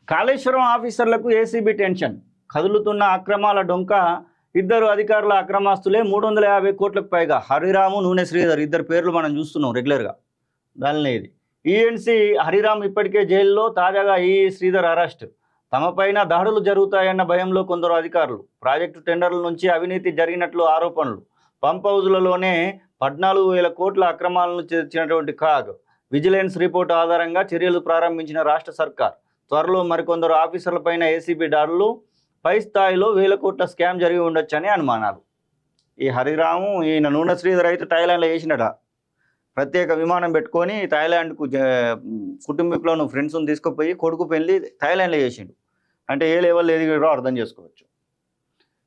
కాళేశ్వరం ఆఫీసర్లకు ACB tension. కదులుతున్న అక్రమాల డొంక. ఇద్దరు అధికారుల అక్రమాస్తులే 350 కోట్లకు పైగా. హరిరాము, నూనె శ్రీధర్ ఇద్దరు పేర్లు మనం చూస్తున్నాం రెగ్యులర్గా. దానిలో ఇది ఈఎన్సీ హరిరామ్ ఇప్పటికే జైల్లో, తాజాగా ఈ శ్రీధర్ అరెస్ట్. తమపైన దాడులు జరుగుతాయన్న భయంలో కొందరు అధికారులు. ప్రాజెక్టు టెండర్ల నుంచి అవినీతి జరిగినట్లు ఆరోపణలు. పంప్ హౌజులలోనే 14,000 కోట్ల అక్రమాలను చేర్చినటువంటి కాగ్. విజిలెన్స్ రిపోర్టు ఆధారంగా చర్యలు ప్రారంభించిన రాష్ట్ర సర్కార్. త్వరలో మరికొందరు ఆఫీసర్లపైన ఏసీబీ దాడులు. పై స్థాయిలో 1,000 కోట్ల స్కామ్ జరిగి ఉండొచ్చని అనుమానాలు. ఈ హరిరాము, ఈయన నూనె శ్రీధర్ అయితే థాయిలాండ్లో చేసినట. ప్రత్యేక విమానం పెట్టుకొని థాయిలాండ్కు కుటుంబీకులను ఫ్రెండ్స్ని తీసుకుపోయి కొడుకు పెళ్ళి థాయిలాండ్లో చేసిండు. అంటే ఏ లెవెల్ ఎదిగారో అర్థం చేసుకోవచ్చు.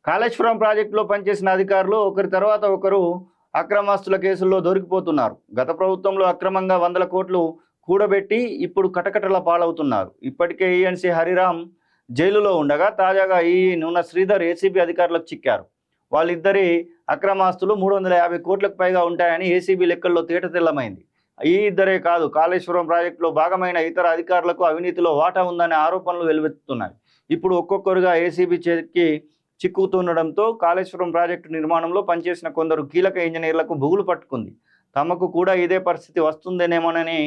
కాళేశ్వరం ప్రాజెక్టులో పనిచేసిన అధికారులు ఒకరి తర్వాత ఒకరు అక్రమాస్తుల కేసుల్లో దొరికిపోతున్నారు. గత ప్రభుత్వంలో అక్రమంగా 100 కోట్లు కూడబెట్టి ఇప్పుడు కటకటల పాలవుతున్నారు. ఇప్పటికే ఈఎన్సీ హరిరామ్ జైలులో ఉండగా తాజాగా ఈ నూనె శ్రీధర్ ఏసీబీ అధికారులకు చిక్కారు. వాళ్ళిద్దరి అక్రమాస్తులు 350 కోట్లకు పైగా ఉంటాయని ఏసీబీ లెక్కల్లో తేటతెల్లమైంది. ఈ ఇద్దరే కాదు, కాళేశ్వరం ప్రాజెక్టులో భాగమైన ఇతర అధికారులకు అవినీతిలో వాటా ఉందనే ఆరోపణలు వెలువెత్తుతున్నాయి. ఇప్పుడు ఒక్కొక్కరుగా ఏసీబీ చేతికి చిక్కుతుండడంతో కాళేశ్వరం ప్రాజెక్టు నిర్మాణంలో పనిచేసిన కొందరు కీలక ఇంజనీర్లకు బుగులు పట్టుకుంది. తమకు కూడా ఇదే పరిస్థితి వస్తుందేనేమోనని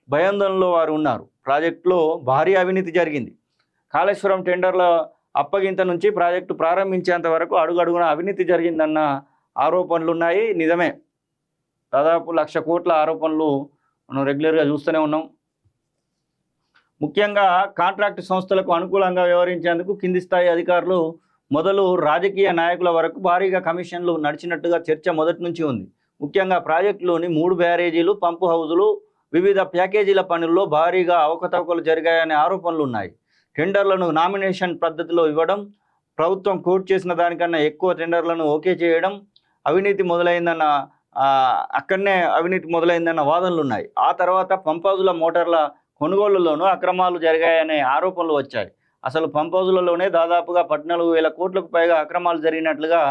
భయాందోళనలో వారు ఉన్నారు. ప్రాజెక్టులో భారీ అవినీతి జరిగింది. కాళేశ్వరం టెండర్ల అప్పగింత నుంచి ప్రాజెక్టు ప్రారంభించేంత వరకు అడుగడుగున అవినీతి జరిగిందన్న ఆరోపణలు ఉన్నాయి. నిజమే, దాదాపు 1,00,000 కోట్ల ఆరోపణలు మనం రెగ్యులర్గా చూస్తూనే ఉన్నాం. ముఖ్యంగా కాంట్రాక్టు సంస్థలకు అనుకూలంగా వ్యవహరించేందుకు కింది స్థాయి అధికారులు మొదలు రాజకీయ నాయకుల వరకు భారీగా కమిషన్లు నడిచినట్టుగా చర్చ మొదటి నుంచి ఉంది. ముఖ్యంగా ప్రాజెక్టులోని 3 బ్యారేజీలు, పంపు హౌజులు, వివిధ ప్యాకేజీల పనుల్లో భారీగా అవకతవకలు జరిగాయనే ఆరోపణలు ఉన్నాయి. టెండర్లను నామినేషన్ పద్ధతిలో ఇవ్వడం, ప్రభుత్వం కోట్ చేసిన దానికన్నా ఎక్కువ టెండర్లను ఓకే చేయడం, అక్కడనే అవినీతి మొదలైందన్న వాదనలు ఉన్నాయి. ఆ తర్వాత పంప్ హౌజుల మోటార్ల కొనుగోళ్లలోనూ అక్రమాలు జరిగాయనే ఆరోపణలు వచ్చాయి. అసలు పంప్ హౌజులలోనే దాదాపుగా 14,000 కోట్లకు పైగా అక్రమాలు జరిగినట్లుగా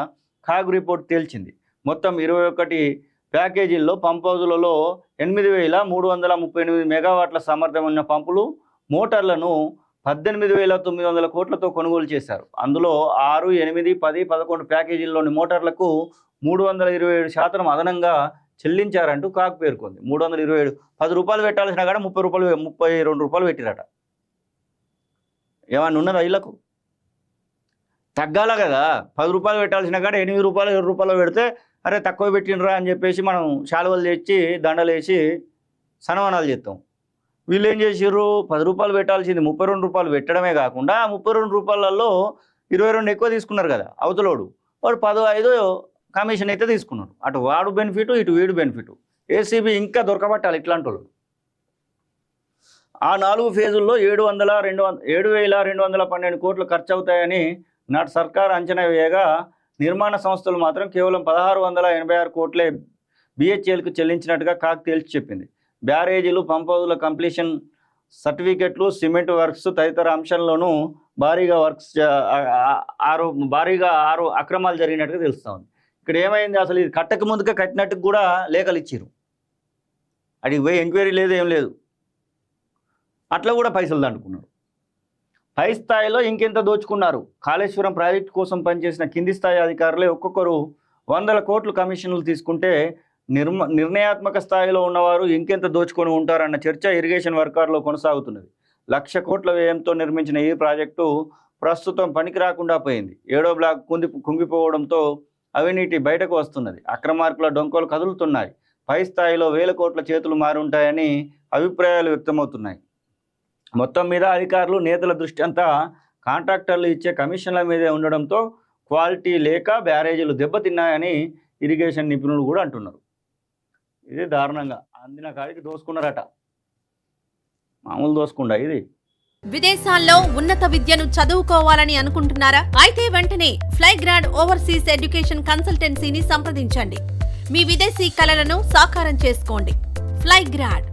కాగ్ రిపోర్ట్ తేల్చింది. మొత్తం 21 ప్యాకేజీల్లో పంప్ హౌజులలో 8,338 మెగావాట్ల సామర్థ్యం ఉన్న పంపులు, మోటార్లను 18,900 కోట్లతో కొనుగోలు చేశారు. అందులో 6, 8, 10, 11 ప్యాకేజీల్లోని మోటార్లకు 327% అదనంగా చెల్లించారంటూ కాగ్ పేర్కొంది. 327, 10 రూపాయలు పెట్టాల్సిన కాడ 32 రూపాయలు పెట్టిరట. ఏమన్నా ఉన్నదా ఇళ్లకు? తగ్గాల కదా. 10 రూపాయలు పెట్టాల్సిన కాడ 8 రూపాయలు, 7 రూపాయలు పెడితే అరే తక్కువ పెట్టినరా అని చెప్పేసి మనం శాలువలు తెచ్చి దండలు వేసి సన్మానాలు చేస్తాం. వీళ్ళు ఏం చేసిర్రు? 10 రూపాయలు పెట్టాల్సింది 32 రూపాయలు పెట్టడమే కాకుండా 32 రూపాయలలో 22 ఎక్కువ తీసుకున్నారు కదా అవతలోడు. వాడు 15 కమిషన్ అయితే తీసుకున్నాడు. అటు వాడు బెనిఫిట్, ఇటు వీడు బెనిఫిట్. ఏసీబీ ఇంకా దొరకబట్టాలి ఇట్లాంటి వాళ్ళు. ఆ 4 ఫేజుల్లో 7,212 కోట్లు ఖర్చు అవుతాయని నాటి సర్కార్ అంచనా వేయగా నిర్మాణ సంస్థలు మాత్రం కేవలం 1,686 కోట్లే బిహెచ్ఎల్కు చెల్లించినట్టుగా కాగ్ తేల్చి చెప్పింది. బ్యారేజీలు, పంప్ హౌజుల కంప్లీషన్ సర్టిఫికెట్లు, సిమెంట్ వర్క్స్ తదితర అంశాల్లోనూ భారీగా అక్రమాలు జరిగినట్టుగా తెలుస్తూ ఉంది. ఇక్కడ ఏమైంది? అసలు ఇది కట్టక ముందుగా కట్టినట్టుకు కూడా లేఖలు ఇచ్చిర్రు. అడిగి పోయి ఎంక్వైరీ లేదు, ఏం లేదు. అట్లా కూడా పైసలు దండుకున్నారు. పై స్థాయిలో ఇంకెంత దోచుకున్నారు. కాళేశ్వరం ప్రాజెక్టు కోసం పనిచేసిన కింది స్థాయి అధికారులే ఒక్కొక్కరు 100 కోట్లు కమిషన్లు తీసుకుంటే నిర్ణయాత్మక స్థాయిలో ఉన్నవారు ఇంకెంత దోచుకొని ఉంటారన్న చర్చ ఇరిగేషన్ వర్గాల్లో కొనసాగుతున్నది. 1,00,000 కోట్ల వ్యయంతో నిర్మించిన ఈ ప్రాజెక్టు ప్రస్తుతం పనికి రాకుండా పోయింది. 7వ బ్లాక్ కుంగిపోవడంతో అవినీతి బయటకు వస్తున్నది. అక్రమార్కుల డొంకలు కదులుతున్నాయి. పై స్థాయిలో 1,000 కోట్ల చేతులు మారుంటాయని అభిప్రాయాలు వ్యక్తమవుతున్నాయి. మొత్తం మీద అధికారులు, నేతల దృష్టి అంతా కాంట్రాక్టర్లు ఇచ్చే కమిషన్ల మీదే ఉండడంతో క్వాలిటీ లేక బ్యారేజీలు దెబ్బతిన్నాయని ఇరిగేషన్ నిపుణులు కూడా అంటున్నారు. ఇది దారుణంగా అందిన కాడికి దోసుకున్నారట. మామూలు దోసుకుండా ఇది. విదేశాల్లో ఉన్నత విద్యను చదువుకోవాలని అనుకుంటున్నారా? అయితే వెంటనే ఫ్లైగ్రాడ్ ఓవర్సీస్ ఎడ్యుకేషన్ కన్సల్టెన్సీని సంప్రదించండి. మీ విదేశీ కలలను సాకారం చేసుకోండి. ఫ్లైగ్రాడ్